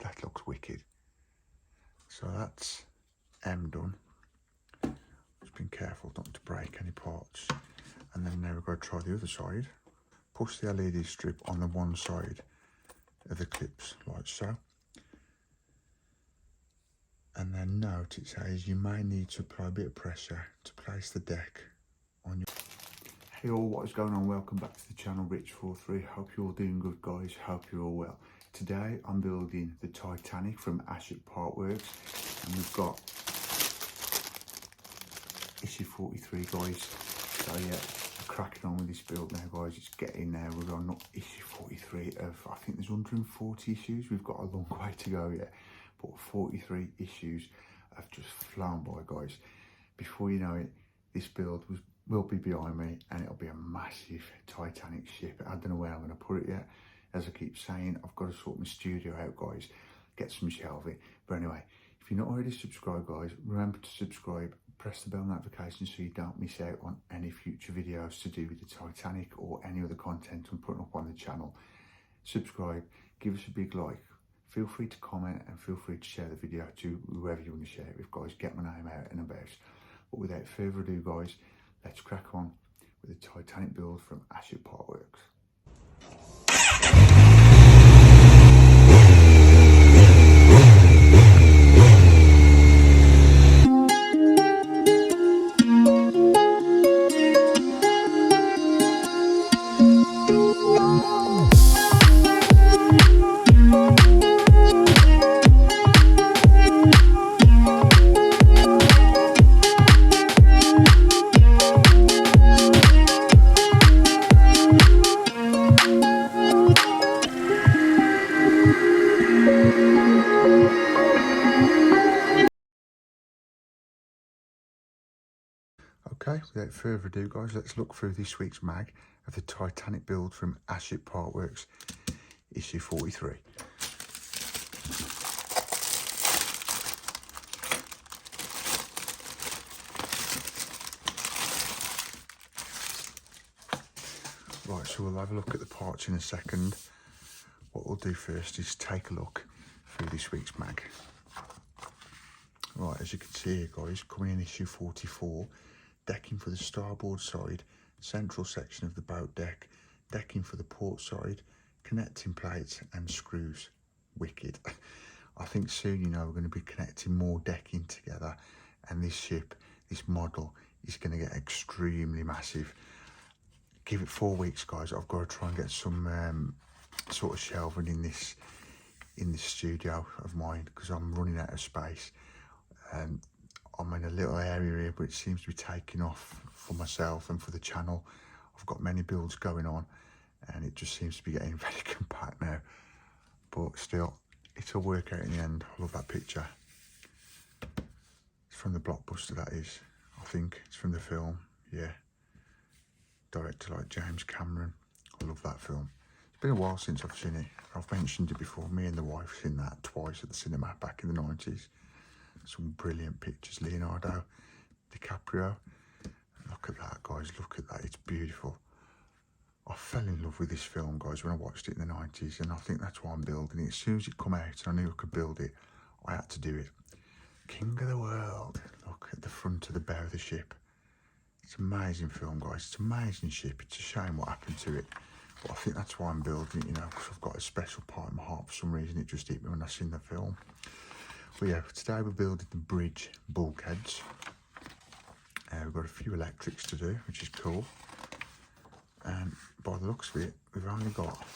That looks wicked. So that's M done. Just been careful not to break any parts. And then now we've got to try the other side. Push the LED strip on the one side of the clips like so. And then note it says you may need to apply a bit of pressure to place the deck on your... Hey all, what is going on? Welcome back to the channel, Rich43. Hope you're all doing good, guys. Hope you're all well. Today I'm building the Titanic from Hatchet Works, and we've got issue 43, guys. So yeah, we're cracking on with this build now, guys. It's getting there. We're on issue 43 of, I think there's 140 issues. We've got a long way to go yet, but 43 issues have just flown by, guys. Before you know it, this build will be behind me, and it'll be a massive Titanic ship. I don't know where I'm going to put it yet. As I keep saying, I've got to sort my studio out, guys, get some shelving. But anyway, if you're not already subscribed, guys, remember to subscribe, press the bell notification so you don't miss out on any future videos to do with the Titanic or any other content I'm putting up on the channel. Subscribe, give us a big like, feel free to comment, and feel free to share the video to whoever you want to share it with, guys. Get my name out and about. But without further ado, guys, let's crack on with the Titanic build from Hatchet Works. Okay, without further ado, guys, let's look through this week's mag of the Titanic build from Hatchet Works, issue 43. Right, so we'll have a look at the parts in a second. What we'll do first is take a look through this week's mag. Right, as you can see here, guys, coming in issue 44, decking for the starboard side, central section of the boat deck, decking for the port side, connecting plates and screws. Wicked. I think soon, you know, we're going to be connecting more decking together, and this ship, this model, is going to get extremely massive. Give it 4 weeks, guys. I've got to try and get some sort of shelving in this studio of mine, because I'm running out of space. I'm in a little area here, but it seems to be taking off for myself and for the channel. I've got many builds going on, and it just seems to be getting very compact now. But still, it'll work out in the end. I love that picture. It's from the blockbuster, that is. I think it's from the film, yeah. Director like James Cameron. I love that film. It's been a while since I've seen it. I've mentioned it before. Me and the wife seen that twice at the cinema back in the 90s. Some brilliant pictures. Leonardo DiCaprio. Look at that, guys. Look at that. It's beautiful. I fell in love with this film, guys, when I watched it in the 90s, and I think that's why I'm building it. As soon as it come out and I knew I could build it, I had to do it. King of the world. Look at the front of the bow of the ship. It's an amazing film, guys. It's an amazing ship. It's a shame what happened to it. But I think that's why I'm building it, you know, because I've got a special part in my heart. For some reason, it just hit me when I seen the film. Well, yeah, today we're building the bridge bulkheads. We've got a few electrics to do, which is cool. And by the looks of it, we've only got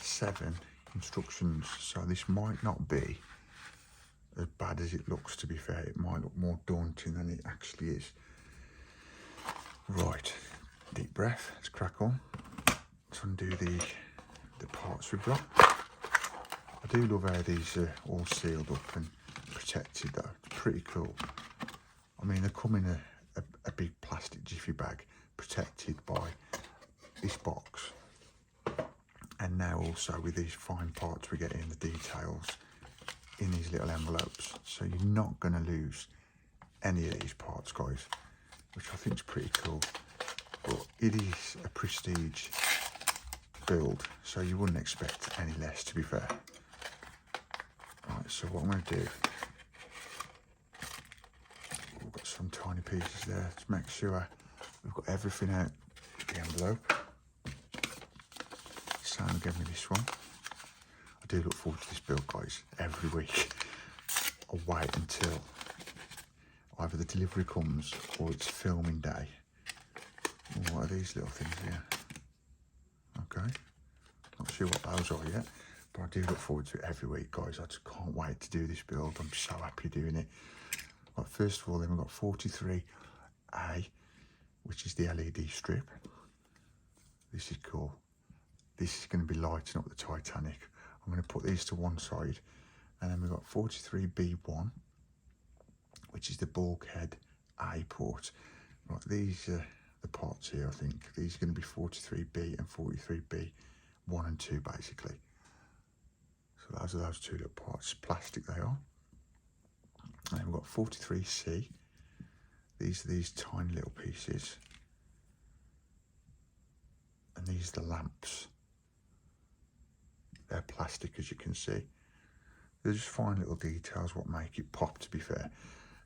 7 instructions, so this might not be as bad as it looks, to be fair. It might look more daunting than it actually is. Right, deep breath, let's crack on. Let's undo the parts we've got. I do love how these are all sealed up and protected though. It's pretty cool. I mean, they come in a big plastic jiffy bag protected by this box, and now also with these fine parts we get in, the details in these little envelopes, so you're not going to lose any of these parts, guys, which I think is pretty cool. But it is a prestige build, so you wouldn't expect any less, to be fair. so what I'm going to do, we've got some tiny pieces there to make sure we've got everything out of the envelope. Same again with this one. I do look forward to this build, guys, every week. I'll wait until either the delivery comes or it's filming day. What are these little things here? Okay, not sure what those are yet, but I do look forward to it every week, guys. I just can't wait to do this build. I'm so happy doing it. Right, first of all, then we've got 43A, which is the LED strip. This is cool. This is going to be lighting up the Titanic. I'm going to put these to one side, and then we've got 43B1, which is the bulkhead A port. Right, these are the parts here, I think. These are going to be 43B and 43B 1 and 2, basically. So those are those two little parts. Plastic they are. And then we've got 43C. These are these tiny little pieces. And these are the lamps. They're plastic, as you can see. They're just fine little details what make it pop, to be fair.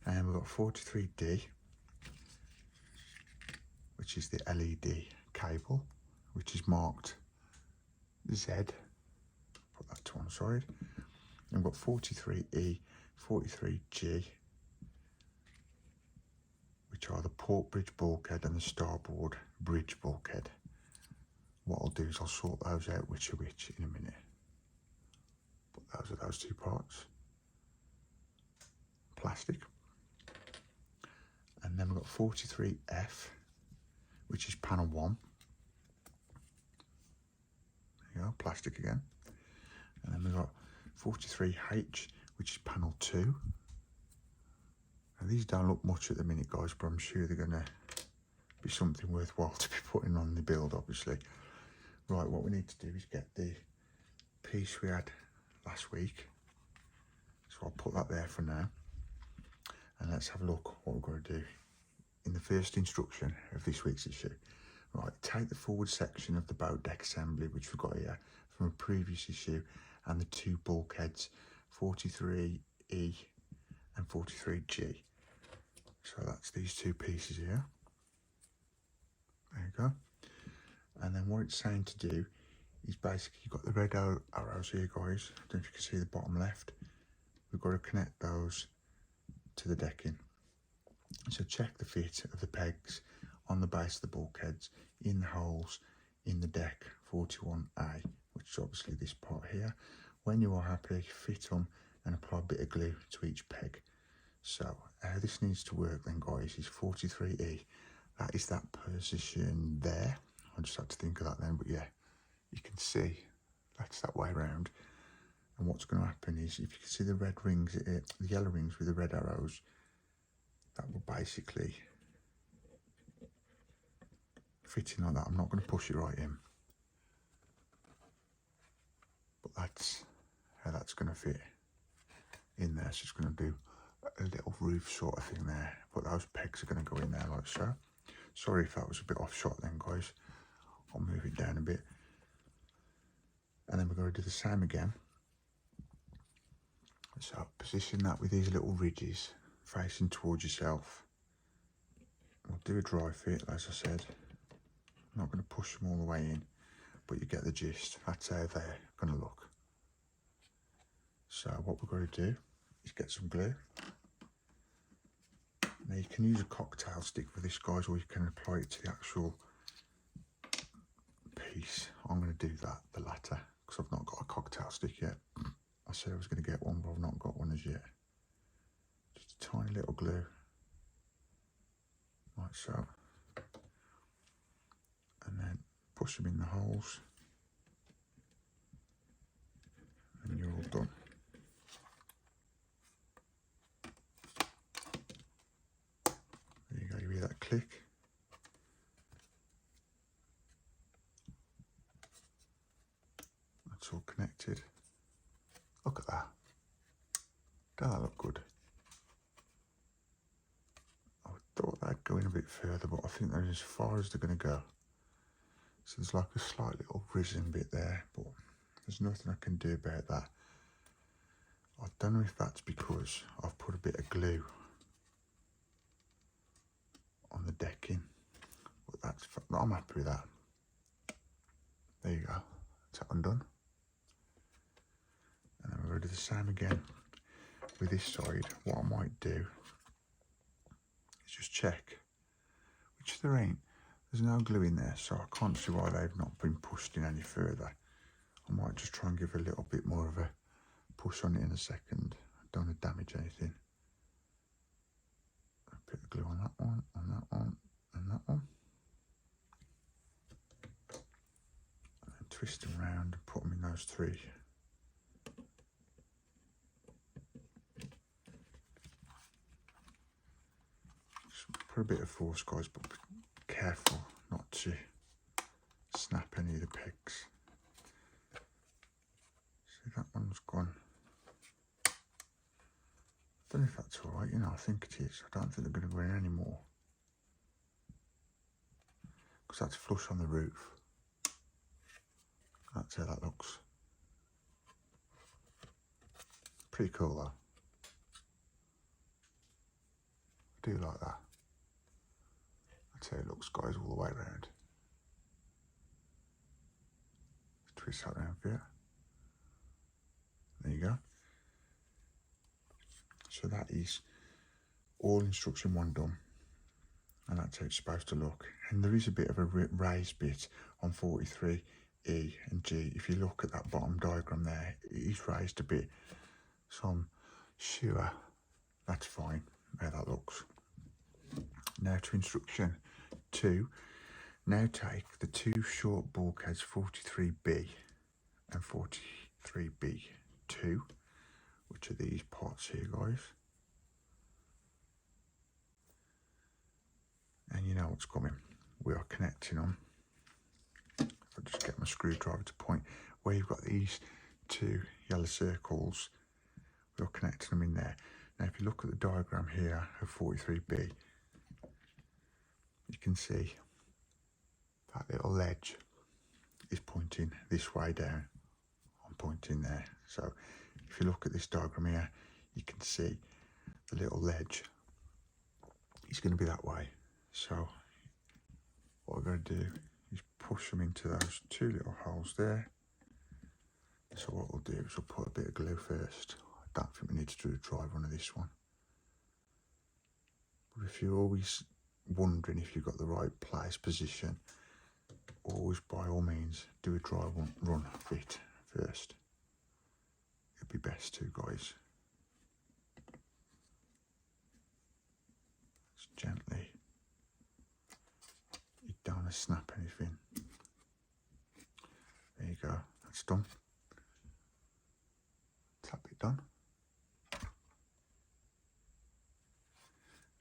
And we've got 43D, which is the LED cable, which is marked Z. Put that to one side. And we've got 43E, 43G, which are the port bridge bulkhead and the starboard bridge bulkhead. What I'll do is I'll sort those out which are which in a minute. But those are those two parts. Plastic. And then we've got 43F, which is panel 1. There you go, plastic again. And then we've got 43H, which is panel 2. Now these don't look much at the minute, guys, but I'm sure they're going to be something worthwhile to be putting on the build, obviously. Right, what we need to do is get the piece we had last week. So I'll put that there for now. And let's have a look what we're going to do in the first instruction of this week's issue. Right, take the forward section of the boat deck assembly, which we've got here from a previous issue, and the two bulkheads, 43E and 43G. So that's these two pieces here. There you go. And then what it's saying to do is basically, you've got the red arrows here, guys. I don't know if you can see the bottom left. We've got to connect those to the decking. So check the fit of the pegs on the base of the bulkheads in the holes in the deck 41A, which is obviously this part here. When you are happy, fit them and apply a bit of glue to each peg. So how this needs to work then, guys, is 43E. That is that position there. I just had to think of that then, but yeah, you can see that's that way around. And what's going to happen is, if you can see the red rings, the yellow rings with the red arrows, that will basically fit in like that. I'm not going to push it right in, but that's how that's going to fit in there. So it's going to do a little roof sort of thing there, but those pegs are going to go in there like so. Sorry if that was a bit off shot then, guys. I'll move it down a bit. And then we're going to do the same again. So position that with these little ridges facing towards yourself. We'll do a dry fit, as I said. I'm not going to push them all the way in, but you get the gist. That's how they're going to look. So what we're going to do is get some glue. Now you can use a cocktail stick for this, guys, or you can apply it to the actual piece. I'm going to do that, the latter, because I've not got a cocktail stick yet. I said I was going to get one, but I've not got one as yet. Just a tiny little glue, like so. And then push them in the holes. And you're all done. There you go, you hear that click. That's all connected. Look at that. Doesn't that look good? I thought they'd go in a bit further, but I think they're as far as they're going to go. So there's like a slight little risen bit there, but there's nothing I can do about that. I don't know if that's because I've put a bit of glue on the decking, but I'm happy with that. There you go, it's undone. And then we're going to do the same again with this side. What I might do is just check, which there ain't. There's no glue in there, so I can't see why they've not been pushed in any further. I might just try and give a little bit more of a push on it in a second. I don't want to damage anything. A bit of glue on that one, and that one, and that one. And then twist them round and put them in those three. Just put a bit of force, guys, but be careful not to snap any of the pegs. See, that one's gone. I don't know if that's all right, you know, I think it is. I don't think they're going to go in anymore, because that's flush on the roof. That's how that looks. Pretty cool though. I do like that. That's how it looks, guys, all the way around. Twist that around for you. There you go. So that is all instruction 1 done, and that's how it's supposed to look. And there is a bit of a raised bit on 43E and G. If you look at that bottom diagram there, it is raised a bit, so I'm sure that's fine how that looks. Now to instruction 2. Now take the 2 short bulkheads, 43B and 43B2, which are these parts here, guys. And you know what's coming. We are connecting them. If I just get my screwdriver to point where you've got these 2 yellow circles, we are connecting them in there. Now if you look at the diagram here of 43B, you can see that little ledge is pointing this way down. I'm pointing there. So if you look at this diagram here, you can see the little ledge is going to be that way. So what we're going to do is push them into those 2 little holes there. So what we'll do is we'll put a bit of glue first. I don't think we need to do a dry run of this one. But if you're always wondering if you've got the right place position, always by all means do a dry run of it first. It'd be best to, guys. Just gently. You don't want to snap anything. There you go, that's done. That bit done.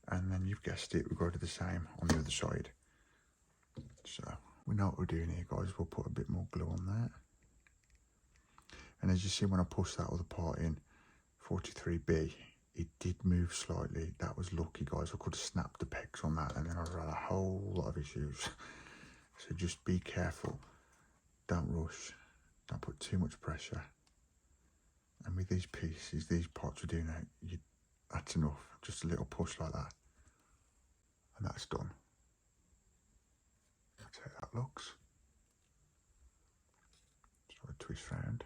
And then you've guessed it, we've got to do the same on the other side. So we know what we're doing here, guys. We'll put a bit more glue on there. And as you see, when I pushed that other part in, 43B, it did move slightly. That was lucky, guys. I could have snapped the pegs on that and then I'd have had a whole lot of issues. So just be careful. Don't rush. Don't put too much pressure. And with these pieces, these parts we're doing now, that's enough. Just a little push like that. And that's done. That's how that looks. So I twist round.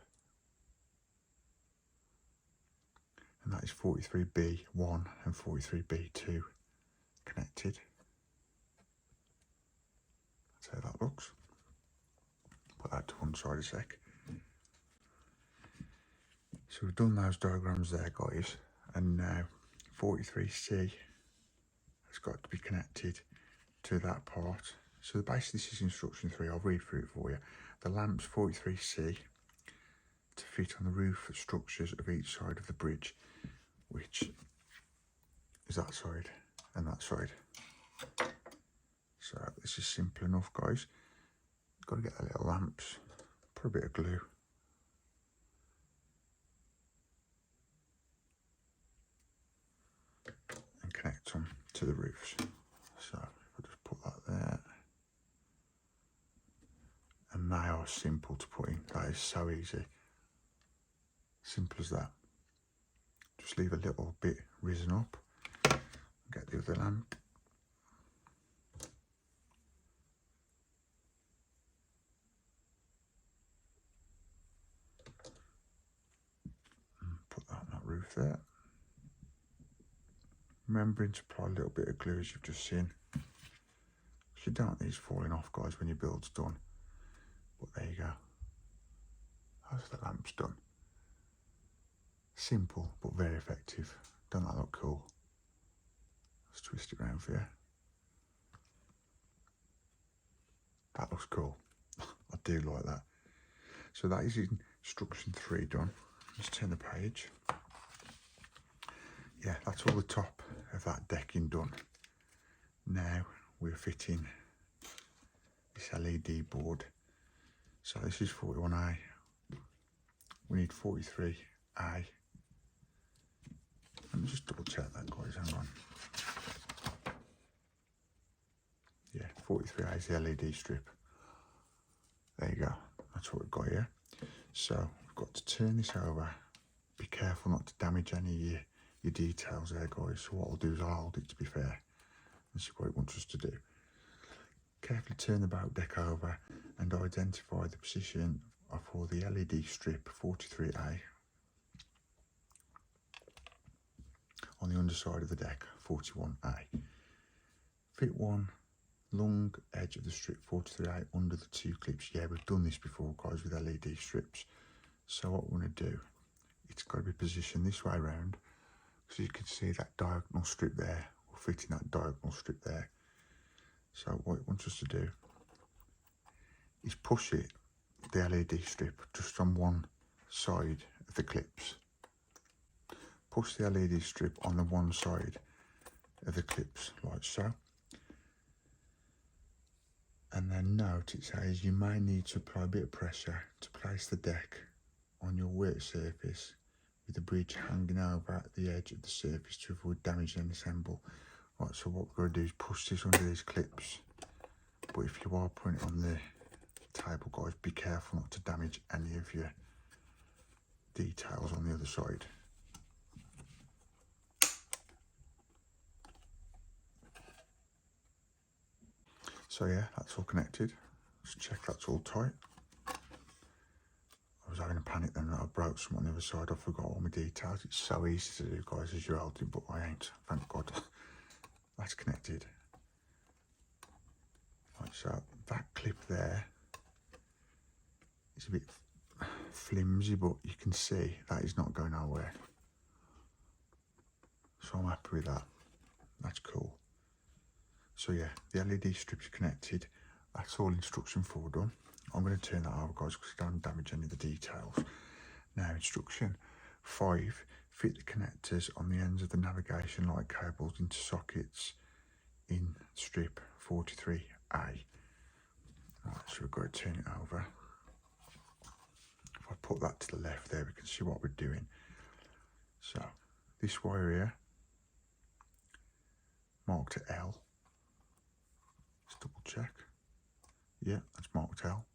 And that is 43B1 and 43B2 connected. That's how that looks. Put that to one side a sec. So we've done those diagrams there, guys, and now 43C has got to be connected to that part. So basically this is instruction 3, I'll read through it for you. The lamps 43C to fit on the roof structures of each side of the bridge, which is that side and that side. So this is simple enough, guys. Got to get the little lamps, put a bit of glue. And connect them to the roofs. So if I just put that there. And they are simple to put in. That is so easy. Simple as that. Just leave a little bit risen up. Get the other lamp. And put that on that roof there. Remembering to apply a little bit of glue as you've just seen. You don't want these falling off, guys, when your build's done. But there you go. That's the lamp's done. Simple, but very effective. Don't that look cool? Let's twist it around for you. That looks cool. I do like that. So that is instruction 3 done. Let's turn the page. Yeah, that's all the top of that decking done. Now we're fitting this LED board. So this is 41A. We need 43A. Let me just double check that, guys, hang on. Yeah, 43A is the LED strip. There you go, that's what we've got here. So we've got to turn this over. Be careful not to damage any of your details there, guys. So what I'll do is I'll hold it, to be fair, and see what it wants us to do. Carefully turn the boat deck over and identify the position for the LED strip 43A on the underside of the deck 41A. Fit one long edge of the strip 43A under the 2 clips. Yeah, we've done this before, guys, with LED strips. So what we're going to do, it's got to be positioned this way around, so you can see that diagonal strip there will fit in that diagonal strip there. So what it wants us to do is push it, the LED strip, just on one side of the clips. Push the LED strip on the one side of the clips, like so. And then note it says you may need to apply a bit of pressure to place the deck on your work surface with the bridge hanging over the edge of the surface to avoid damage and assemble. Right, so what we're going to do is push this under these clips. But if you are putting it on the table, guys, be careful not to damage any of your details on the other side. So yeah, that's all connected. Let's check that's all tight. I was having a panic then that I broke some on the other side. I forgot all my details. It's so easy to do, guys, as you're holding, but I ain't, thank God. That's connected. Right, so that clip there is a bit flimsy, but you can see that is not going nowhere. So I'm happy with that. That's cool. So yeah, the LED strips are connected. That's all instruction 4 done. I'm going to turn that over, guys, because I don't damage any of the details. Now, instruction 5, fit the connectors on the ends of the navigation light cables into sockets in strip 43A. Right, so we've got to turn it over. If I put that to the left there, we can see what we're doing. So, this wire here, marked to L. Let's double check. Yeah, that's marked L.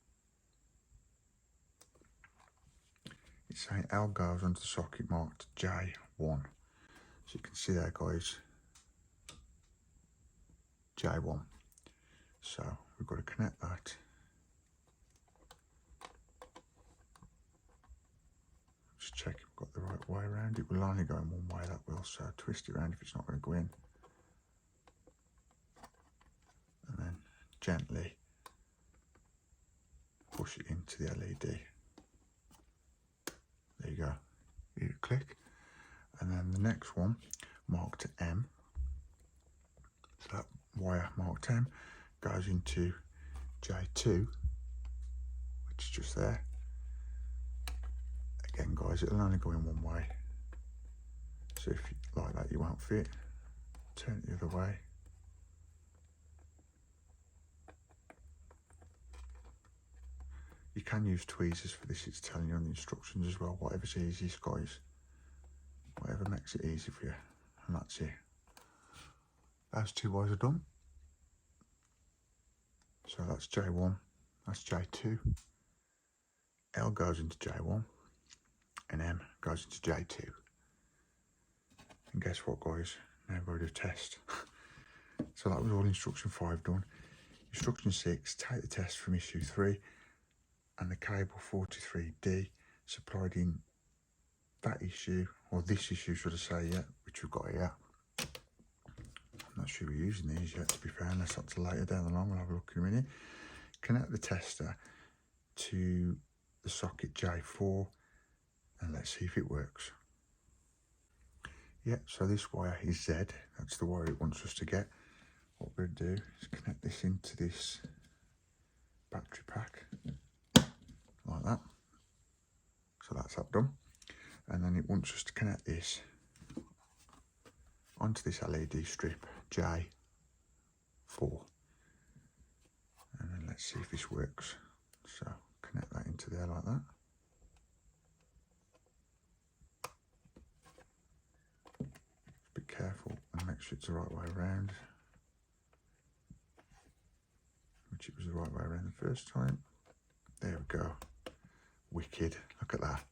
It's saying L goes onto the socket marked J1. So you can see there, guys, J1. So we've got to connect that. Just check we've got the right way around. It will only go in one way, that will, so twist it around if it's not going to go in. And then gently push it into the LED. There you go. You click. And then the next one, marked M. So that wire marked M goes into J2, which is just there. Again, guys, it'll only go in one way. So if you like that, you won't fit. Turn it the other way. You can use tweezers for this, it's telling you on the instructions as well. Whatever's easiest, guys. Whatever makes it easy for you. And that's it. Those 2 wires are done. So that's J1, that's J2. L goes into J1, and M goes into J2. And guess what, guys? Now we're going to do a test. So that was all instruction 5 done. Instruction 6, take the test from issue 3 and the cable 43D supplied in that issue, or this issue should I say, yeah, which we've got here. I'm not sure we're using these yet, to be fair, unless that's later down the line. We'll have a look in a minute. Connect the tester to the socket J4 and let's see if it works. Yeah, so this wire is Z, that's the wire it wants us to get. What we're going to do is connect this into this battery pack, like that. So that's that done. And then it wants us to connect this onto this LED strip J4. And then let's see if this works. So connect that into there like that. Be careful and make sure it's the right way around, which it was the right way around the first time. There we go. Wicked. Look at that.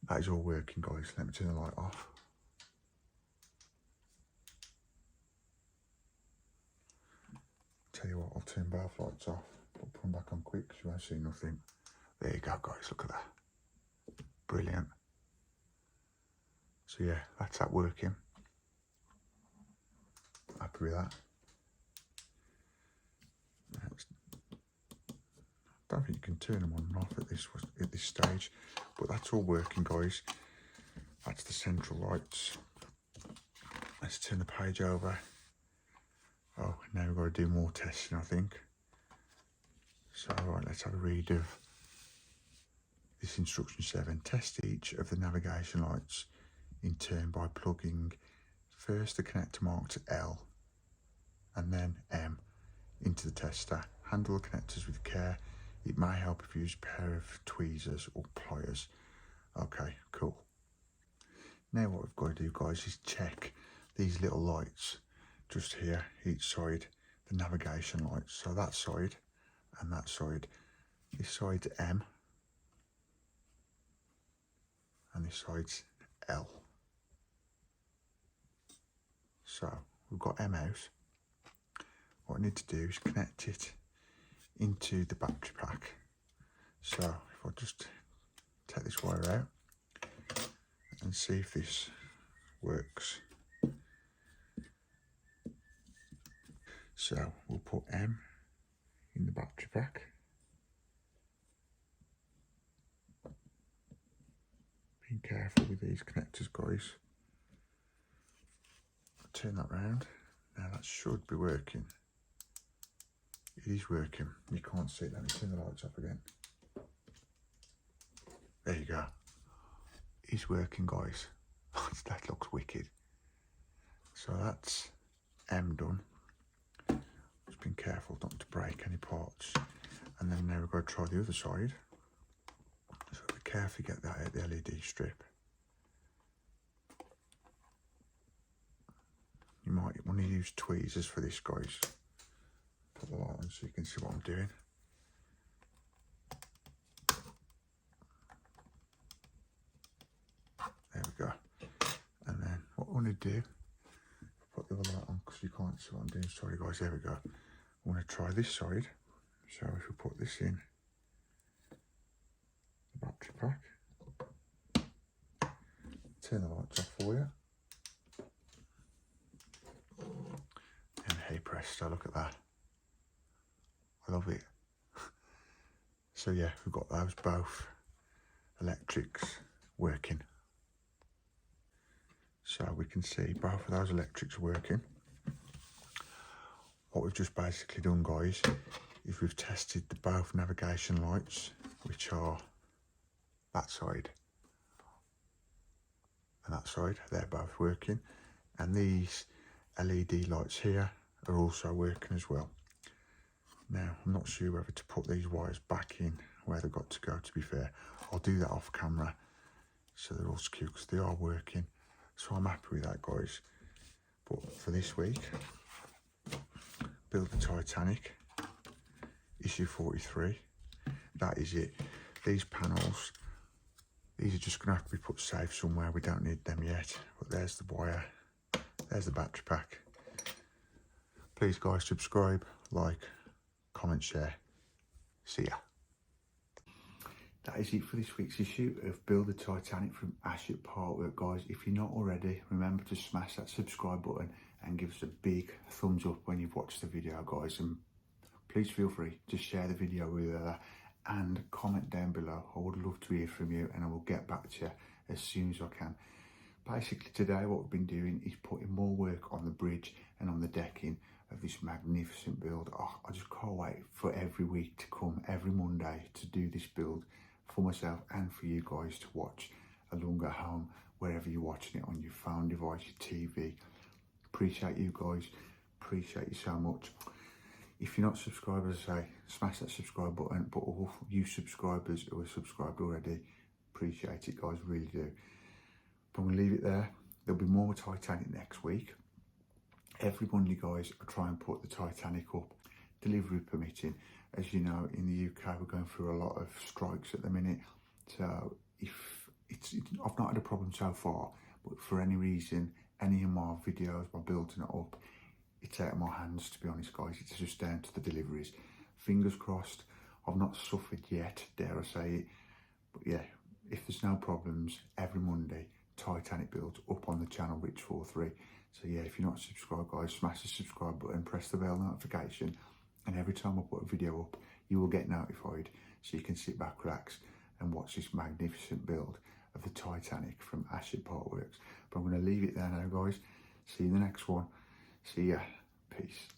That is all working, guys. Let me turn the light off. Tell you what, I'll turn both lights off, but put them back on quick because you won't see nothing. There you go, guys. Look at that. Brilliant. So yeah, that's that working. Happy with that. I don't think you can turn them on and off at this stage, but that's all working, guys. That's the central lights. Let's turn the page over. Oh, now we've got to do more testing, I think. So right, let's have a read of this instruction 7. Test each of the navigation lights in turn by plugging first the connector marked L and then M into the tester. Handle the connectors with care. It may help if you use a pair of tweezers or pliers. Okay, cool. Now what we've got to do, guys, is check these little lights just here, each side, the navigation lights. So that side and that side. This side's M and this side's L. So we've got M out. What I need to do is connect it into the battery pack. So if I just take this wire out and see if this works. So we'll put M in the battery pack. Being careful with these connectors, guys. Turn that round. Now that should be working. It is working. You can't see it. Let me turn the lights off again. There you go. It's working, guys. That looks wicked. So that's M done. Just being careful not to break any parts. And then now we've got to try the other side. So be careful, get that out the LED strip. You might want to use tweezers for this, guys. Put the light on so you can see what I'm doing. There we go. And then what I want to do, put the other light on because you can't see what I'm doing. Sorry, guys. There we go. I want to try this side. So if we put this in the battery pack, turn the lights off for you. And hey presto, look at that. I love it. So yeah, we've got those both electrics working. So we can see both of those electrics working. What we've just basically done, guys, is we've tested the both navigation lights, which are that side and that side. They're both working. And these LED lights here are also working as well. Now, I'm not sure whether to put these wires back in where they've got to go, to be fair. I'll do that off camera so they're all secure because they are working. So I'm happy with that, guys. But for this week, Build the Titanic, issue 43. That is it. These panels These are just going to have to be put safe somewhere. We don't need them yet. But there's the wire. There's the battery pack. Please guys, subscribe, like, comment, share. See ya. That is it for this week's issue of Build the Titanic from Hatchet Partwork, guys. If you're not already, remember to smash that subscribe button and give us a big thumbs up when you've watched the video, guys. And please feel free to share the video with and comment down below. I would love to hear from you, and I will get back to you as soon as I can. Basically today what we've been doing is putting more work on the bridge and on the decking of this magnificent build. Oh, I just can't wait for every week to come, every Monday, to do this build for myself and for you guys to watch along at home, wherever you're watching it, on your phone device, your TV. Appreciate you guys, appreciate you so much. If you're not subscribed, as I say, smash that subscribe button. But all you subscribers who are subscribed already, appreciate it, guys, really do. But I'm going to leave it there. There'll be more Titanic next week. Every Monday, guys, I try and put the Titanic up, delivery permitting. As you know, in the UK, we're going through a lot of strikes at the minute. So if I've not had a problem so far, but for any reason, any of my videos, by building it up, it's out of my hands, to be honest, guys. It's just down to the deliveries. Fingers crossed. I've not suffered yet, dare I say it. But yeah, if there's no problems, every Monday, Titanic builds up on the channel, Rich43. So yeah, if you're not subscribed, guys, smash the subscribe button, press the bell notification, and every time I put a video up, you will get notified, so you can sit back, relax, and watch this magnificent build of the Titanic from Hatchet Partworks. But I'm going to leave it there now, guys. See you in the next one. See ya. Peace.